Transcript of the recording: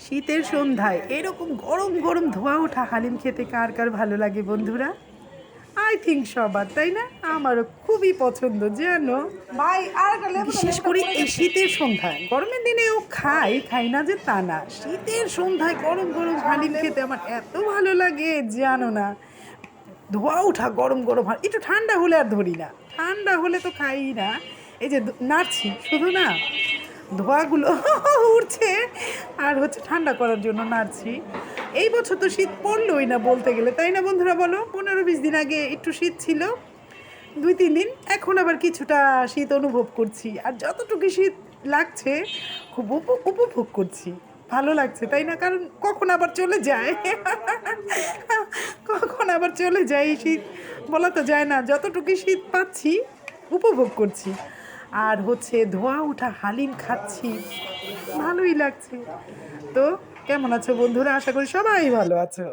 শীতের সন্ধ্যায় এরকম গরম গরম ধোঁয়া ওঠা হালিম খেতে কার কার ভালো লাগে বন্ধুরা? আই থিঙ্ক সবার, তাই না? আমারও খুবই পছন্দ জানো। ভাই আর একটা লেবু দাও, বিশেষ লেবুটা করে পড়ে এই গেছে। শীতের সন্ধ্যায়, গরমের দিনেও খাই না যে তা না, শীতের সন্ধ্যায় গরম গরম হালিম খেতে আমার এত ভালো লাগে জানো না। ধোঁয়া ওঠা গরম গরম একটু ঠান্ডা হলে আর ধরি না, ঠান্ডা হলে তো খাই না। এই যে নাড়ছি শুধু না, ধোঁয়াগুলো উঠছে আর হচ্ছে ঠান্ডা করার জন্য নাড়ছি। এই বছর তো শীত পড়লোই না বলতে গেলে, তাই না বন্ধুরা বলো? 15-20 দিন আগে একটু শীত ছিল, 2-3 দিন, এখন আবার কিছুটা শীত অনুভব করছি। আর যতটুকু শীত লাগছে খুব উপভোগ করছি, ভালো লাগছে, তাই না? কারণ কখন আবার চলে যায় কখন আবার চলে যায় এই শীত বলা তো যায় না। যতটুকু শীত পাচ্ছি উপভোগ করছি, আর হচ্ছে ধোঁয়া ওঠা হালিম খাচ্ছি, ভালোই লাগছে। তো কেমন আছো বন্ধুরা? আশা করি সবাই ভালো আছো।